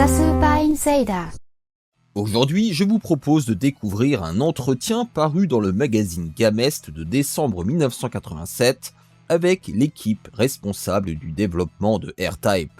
スーパーインセイダー。 Aujourd'hui, je vous propose de découvrir un entretien paru dans le magazine Gamest de décembre 1987 avec l'équipe responsable du développement de R-Type.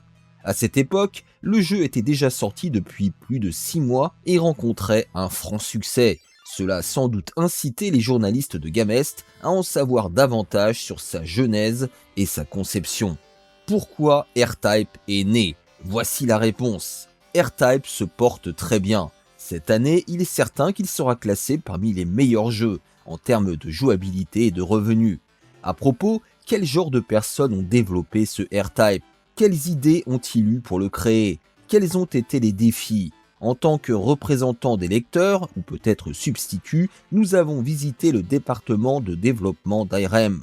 À cette époque, le jeu était déjà sorti depuis plus de 6 mois et rencontrait un franc succès. Cela a sans doute incité les journalistes de Gamest à en savoir davantage sur sa genèse et sa conception. Pourquoi R-Type est né? Voici la réponse. R-Type se porte très bien. Cette année, il est certain qu'il sera classé parmi les meilleurs jeux en termes de jouabilité et de revenus. À propos, quel genre de personnes ont développé ce R-Type? Quelles idées ont-ils eu pour le créer? Quels ont été les défis? En tant que représentant des lecteurs, ou peut-être substitut, nous avons visité le département de développement d'IREM.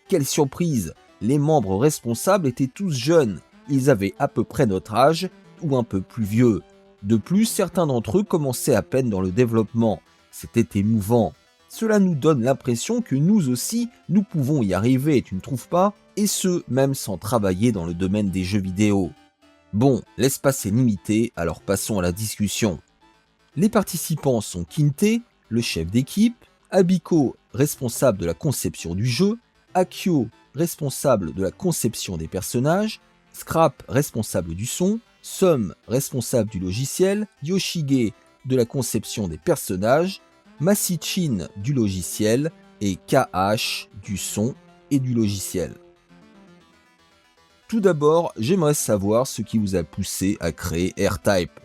Quelle surprise! Les membres responsables étaient tous jeunes. Ils avaient à peu près notre âge, ou un peu plus vieux. De plus, certains d'entre eux commençaient à peine dans le développement. C'était émouvant. Cela nous donne l'impression que nous aussi, nous pouvons y arriver, tu ne trouves pas? Et ce, même sans travailler dans le domaine des jeux vidéo. Bon, l'espace est limité, alors passons à la discussion. Les participants sont Kinte, le chef d'équipe, Abiko, responsable de la conception du jeu, Akio, responsable de la conception des personnages, Scrap, responsable du son, Sum, responsable du logiciel, Yoshige, de la conception des personnages, Masichin, du logiciel, et KH, du son et du logiciel. Tout d'abord, j'aimerais savoir ce qui vous a poussé à créer R-Type.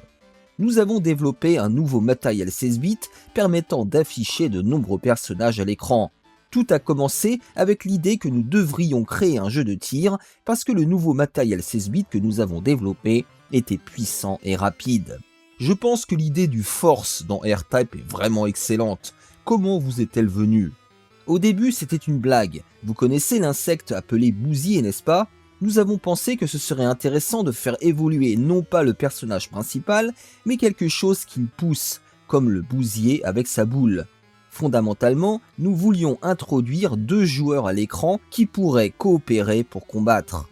Nous avons développé un nouveau matériel 16 bits permettant d'afficher de nombreux personnages à l'écran. Tout a commencé avec l'idée que nous devrions créer un jeu de tir parce que le nouveau matériel 16 bits que nous avons développé était puissant et rapide. Je pense que l'idée du Force dans R-Type est vraiment excellente. Comment vous est-elle venue? Au début, c'était une blague. Vous connaissez l'insecte appelé bousier, n'est-ce pas? Nous avons pensé que ce serait intéressant de faire évoluer non pas le personnage principal, mais quelque chose qu'il pousse, comme le bousier avec sa boule. Fondamentalement, nous voulions introduire 2 joueurs à l'écran qui pourraient coopérer pour combattre.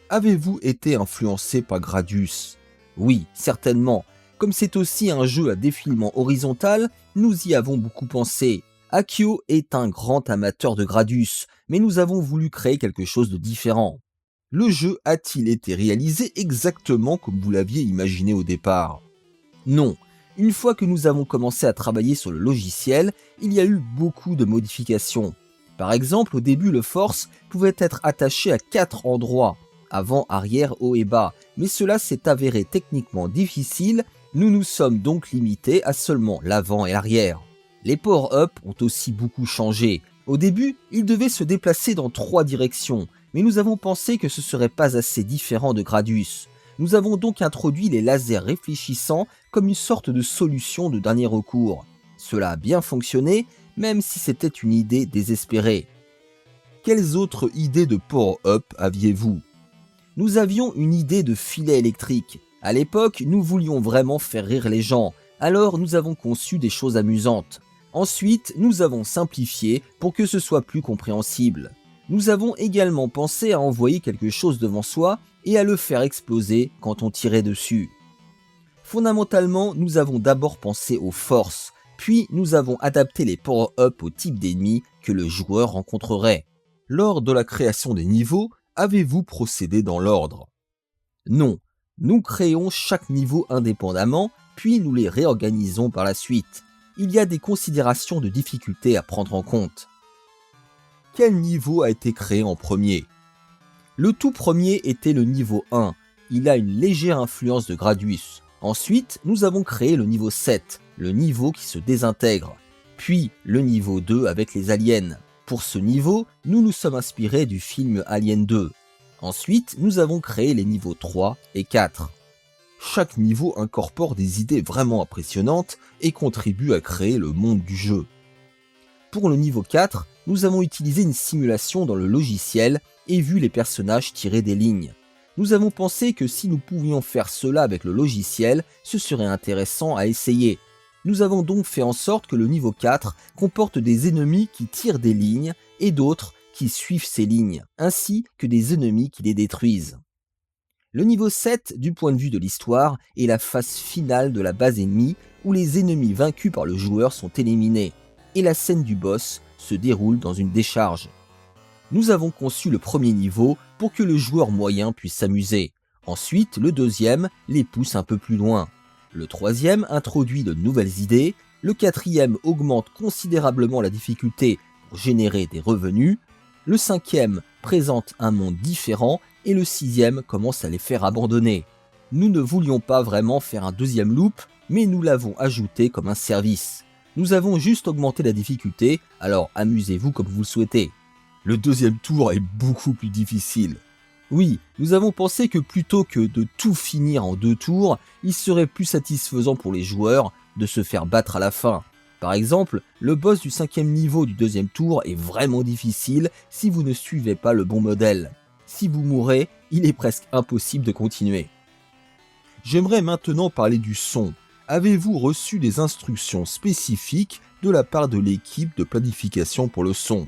Avez-vous été influencé par Gradius? Oui, certainement. Comme c'est aussi un jeu à défilement horizontal, nous y avons beaucoup pensé. Akio est un grand amateur de Gradius, mais nous avons voulu créer quelque chose de différent. Le jeu a-t-il été réalisé exactement comme vous l'aviez imaginé au départ? Non. Une fois que nous avons commencé à travailler sur le logiciel, il y a eu beaucoup de modifications. Par exemple, au début, le Force pouvait être attaché à 4 endroits, avant, arrière, haut et bas, mais cela s'est avéré techniquement difficile, nous nous sommes donc limités à seulement l'avant et l'arrière. Les power-up ont aussi beaucoup changé. Au début, ils devaient se déplacer dans 3 directions, mais nous avons pensé que ce serait pas assez différent de Gradius. Nous avons donc introduit les lasers réfléchissants comme une sorte de solution de dernier recours. Cela a bien fonctionné, même si c'était une idée désespérée. Quelles autres idées de power-up aviez-vous? Nous avions une idée de filet électrique. À l'époque, nous voulions vraiment faire rire les gens, alors nous avons conçu des choses amusantes. Ensuite, nous avons simplifié pour que ce soit plus compréhensible. Nous avons également pensé à envoyer quelque chose devant soi et à le faire exploser quand on tirait dessus. Fondamentalement, nous avons d'abord pensé aux forces, puis nous avons adapté les power-up au type d'ennemis que le joueur rencontrerait. Lors de la création des niveaux, avez-vous procédé dans l'ordre? Non, nous créons chaque niveau indépendamment, puis nous les réorganisons par la suite. Il y a des considérations de difficulté à prendre en compte. Quel niveau a été créé en premier? Le tout premier était le niveau 1, il a une légère influence de Gradius. Ensuite, nous avons créé le niveau 7, le niveau qui se désintègre. Puis le niveau 2 avec les aliens. Pour ce niveau, nous nous sommes inspirés du film Alien 2. Ensuite, nous avons créé les niveaux 3 et 4. Chaque niveau incorpore des idées vraiment impressionnantes et contribue à créer le monde du jeu. Pour le niveau 4, nous avons utilisé une simulation dans le logiciel et vu les personnages tirer des lignes. Nous avons pensé que si nous pouvions faire cela avec le logiciel, ce serait intéressant à essayer. Nous avons donc fait en sorte que le niveau 4 comporte des ennemis qui tirent des lignes et d'autres qui suivent ces lignes, ainsi que des ennemis qui les détruisent. Le niveau 7, du point de vue de l'histoire, est la phase finale de la base ennemie où les ennemis vaincus par le joueur sont éliminés, et la scène du boss se déroule dans une décharge. Nous avons conçu le premier niveau pour que le joueur moyen puisse s'amuser. Ensuite, le deuxième les pousse un peu plus loin. Le troisième introduit de nouvelles idées. Le quatrième augmente considérablement la difficulté pour générer des revenus. Le cinquième présente un monde différent et le sixième commence à les faire abandonner. Nous ne voulions pas vraiment faire un deuxième loop, mais nous l'avons ajouté comme un service. Nous avons juste augmenté la difficulté, alors amusez-vous comme vous le souhaitez. Le deuxième tour est beaucoup plus difficile. Oui, nous avons pensé que plutôt que de tout finir en 2 tours, il serait plus satisfaisant pour les joueurs de se faire battre à la fin. Par exemple, le boss du 5e niveau du 2e tour est vraiment difficile si vous ne suivez pas le bon modèle. Si vous mourrez, il est presque impossible de continuer. J'aimerais maintenant parler du son. Avez-vous reçu des instructions spécifiques de la part de l'équipe de planification pour le son ?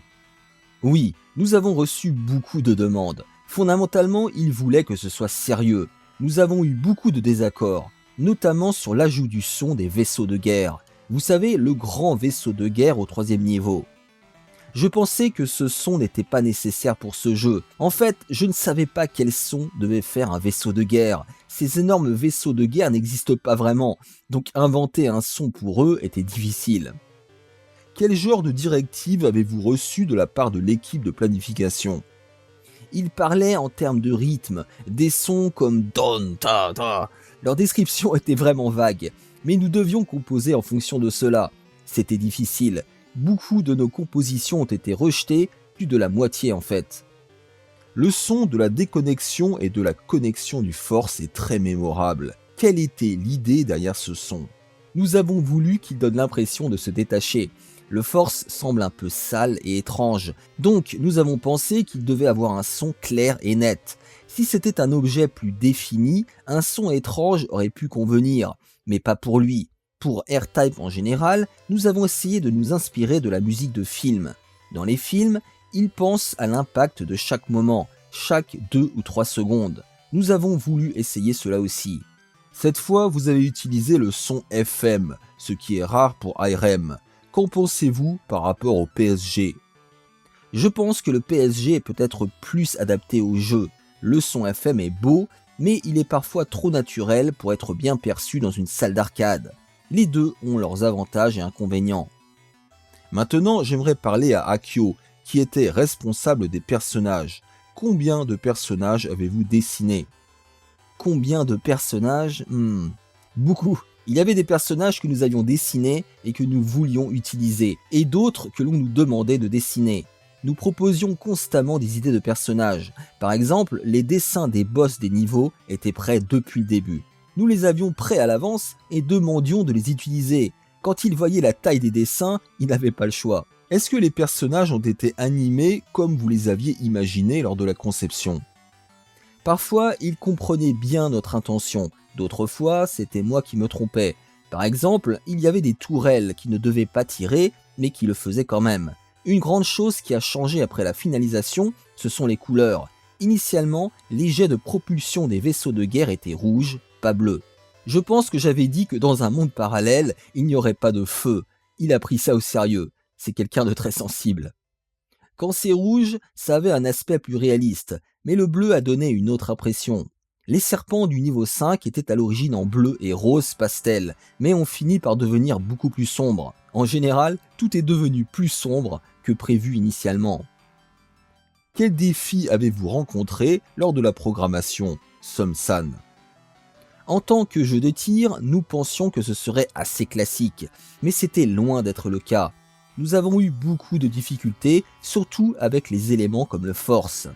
Oui, nous avons reçu beaucoup de demandes. Fondamentalement, ils voulaient que ce soit sérieux. Nous avons eu beaucoup de désaccords, notamment sur l'ajout du son des vaisseaux de guerre. Vous savez, le grand vaisseau de guerre au 3e niveau. Je pensais que ce son n'était pas nécessaire pour ce jeu. En fait, je ne savais pas quel son devait faire un vaisseau de guerre. Ces énormes vaisseaux de guerre n'existent pas vraiment, donc inventer un son pour eux était difficile. Quel genre de directive avez-vous reçu de la part de l'équipe de planification ? Ils parlaient en termes de rythme, des sons comme don ta ta. Leur description était vraiment vague, mais nous devions composer en fonction de cela. C'était difficile. Beaucoup de nos compositions ont été rejetées, plus de la moitié en fait. Le son de la déconnexion et de la connexion du Force est très mémorable. Quelle était l'idée derrière ce son ? Nous avons voulu qu'il donne l'impression de se détacher. Le Force semble un peu sale et étrange, donc nous avons pensé qu'il devait avoir un son clair et net. Si c'était un objet plus défini, un son étrange aurait pu convenir, mais pas pour lui. Pour R-Type en général, nous avons essayé de nous inspirer de la musique de film. Dans les films, ils pensent à l'impact de chaque moment, chaque 2 ou 3 secondes. Nous avons voulu essayer cela aussi. Cette fois, vous avez utilisé le son FM, ce qui est rare pour IREM. Qu'en pensez-vous par rapport au PSG ? Je pense que le PSG est peut-être plus adapté au jeu. Le son FM est beau, mais il est parfois trop naturel pour être bien perçu dans une salle d'arcade. Les deux ont leurs avantages et inconvénients. Maintenant, j'aimerais parler à Akio, qui était responsable des personnages. Combien de personnages avez-vous dessiné ? Combien de personnages ? Beaucoup. Il y avait des personnages que nous avions dessinés et que nous voulions utiliser, et d'autres que l'on nous demandait de dessiner. Nous proposions constamment des idées de personnages. Par exemple, les dessins des boss des niveaux étaient prêts depuis le début. Nous les avions prêts à l'avance et demandions de les utiliser. Quand ils voyaient la taille des dessins, ils n'avaient pas le choix. Est-ce que les personnages ont été animés comme vous les aviez imaginés lors de la conception ? Parfois, ils comprenaient bien notre intention. D'autres fois, c'était moi qui me trompais. Par exemple, il y avait des tourelles qui ne devaient pas tirer, mais qui le faisaient quand même. Une grande chose qui a changé après la finalisation, ce sont les couleurs. Initialement, les jets de propulsion des vaisseaux de guerre étaient rouges, pas bleus. Je pense que j'avais dit que dans un monde parallèle, il n'y aurait pas de feu. Il a pris ça au sérieux. C'est quelqu'un de très sensible. Quand c'est rouge, ça avait un aspect plus réaliste, mais le bleu a donné une autre impression. Les serpents du niveau 5 étaient à l'origine en bleu et rose pastel, mais ont fini par devenir beaucoup plus sombres. En général, tout est devenu plus sombre que prévu initialement. Quel défi avez-vous rencontré lors de la programmation, Som-san ? En tant que jeu de tir, nous pensions que ce serait assez classique, mais c'était loin d'être le cas. Nous avons eu beaucoup de difficultés, surtout avec les éléments comme le Force.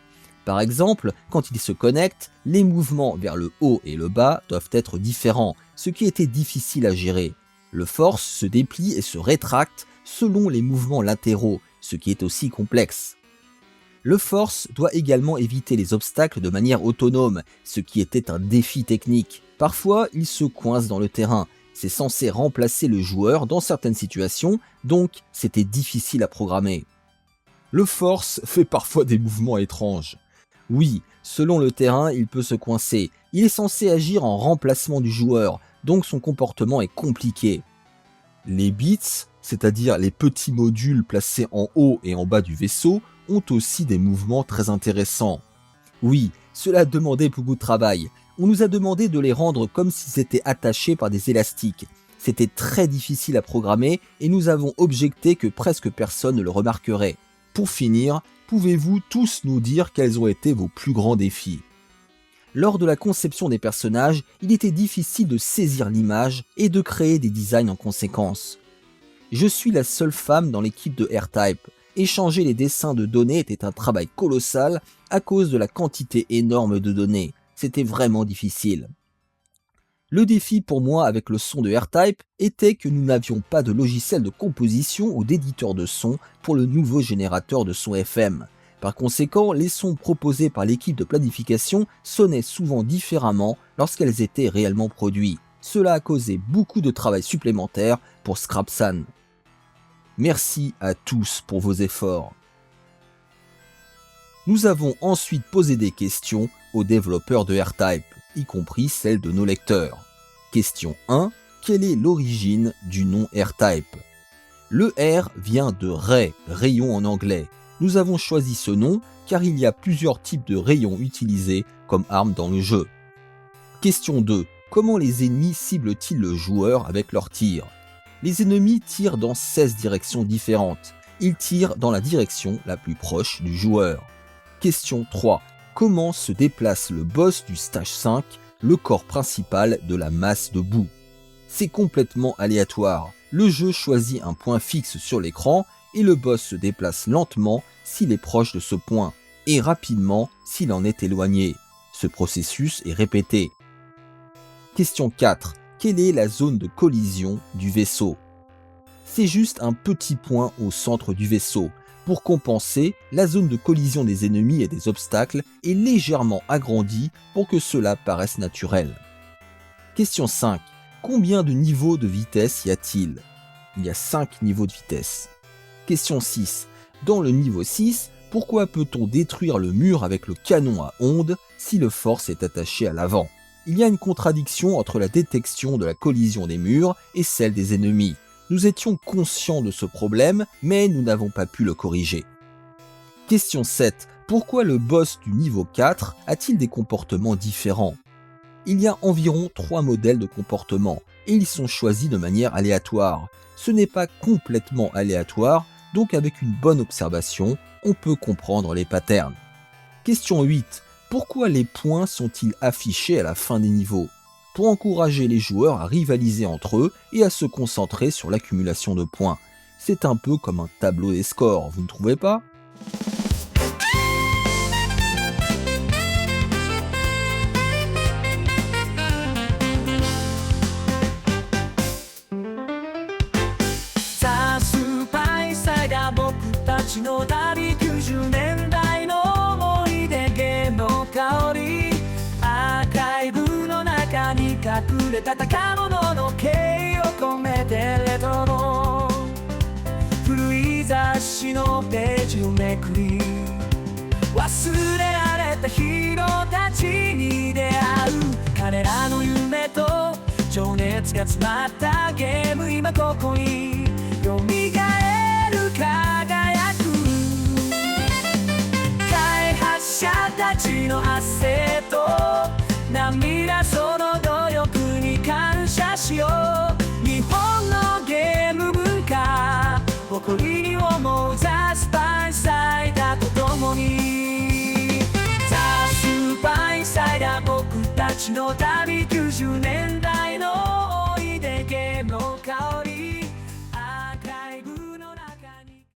Par exemple, quand ils se connectent, les mouvements vers le haut et le bas doivent être différents, ce qui était difficile à gérer. Le Force se déplie et se rétracte selon les mouvements latéraux, ce qui est aussi complexe. Le Force doit également éviter les obstacles de manière autonome, ce qui était un défi technique. Parfois, il se coince dans le terrain. C'est censé remplacer le joueur dans certaines situations, donc c'était difficile à programmer. Le Force fait parfois des mouvements étranges. Oui, selon le terrain, il peut se coincer. Il est censé agir en remplacement du joueur, donc son comportement est compliqué. Les bits, c'est-à-dire les petits modules placés en haut et en bas du vaisseau, ont aussi des mouvements très intéressants. Oui, cela a demandé beaucoup de travail. On nous a demandé de les rendre comme s'ils étaient attachés par des élastiques. C'était très difficile à programmer et nous avons objecté que presque personne ne le remarquerait. Pour finir, pouvez-vous tous nous dire quels ont été vos plus grands défis ? Lors de la conception des personnages, il était difficile de saisir l'image et de créer des designs en conséquence. Je suis la seule femme dans l'équipe de R-Type. Échanger les dessins de données était un travail colossal à cause de la quantité énorme de données. C'était vraiment difficile. Le défi pour moi avec le son de R-Type était que nous n'avions pas de logiciel de composition ou d'éditeur de son pour le nouveau générateur de son FM. Par conséquent, les sons proposés par l'équipe de planification sonnaient souvent différemment lorsqu'elles étaient réellement produits. Cela a causé beaucoup de travail supplémentaire pour Scrapsan. Merci à tous pour vos efforts. Nous avons ensuite posé des questions aux développeurs de R-Type, y compris celles de nos lecteurs. Question 1. Quelle est l'origine du nom R-Type ? Le R vient de ray, rayon en anglais. Nous avons choisi ce nom car il y a plusieurs types de rayons utilisés comme armes dans le jeu. Question 2. Comment les ennemis ciblent-ils le joueur avec leurs tirs ? Les ennemis tirent dans 16 directions différentes. Ils tirent dans la direction la plus proche du joueur. Question 3. Comment se déplace le boss du stage 5, le corps principal de la masse de boue ? C'est complètement aléatoire. Le jeu choisit un point fixe sur l'écran et le boss se déplace lentement s'il est proche de ce point et rapidement s'il en est éloigné. Ce processus est répété. Question 4. Quelle est la zone de collision du vaisseau ? C'est juste un petit point au centre du vaisseau. Pour compenser, la zone de collision des ennemis et des obstacles est légèrement agrandie pour que cela paraisse naturel. Question 5. Combien de niveaux de vitesse y a-t-il ? Il y a 5 niveaux de vitesse. Question 6. Dans le niveau 6, pourquoi peut-on détruire le mur avec le canon à ondes si le force est attaché à l'avant ? Il y a une contradiction entre la détection de la collision des murs et celle des ennemis. Nous étions conscients de ce problème, mais nous n'avons pas pu le corriger. Question 7. Pourquoi le boss du niveau 4 a-t-il des comportements différents ? Il y a environ 3 modèles de comportement, et ils sont choisis de manière aléatoire. Ce n'est pas complètement aléatoire, donc avec une bonne observation, on peut comprendre les patterns. Question 8. Pourquoi les points sont-ils affichés à la fin des niveaux ? Pour encourager les joueurs à rivaliser entre eux et à se concentrer sur l'accumulation de points. C'est un peu comme un tableau des scores, vous ne trouvez pas ?の旅90年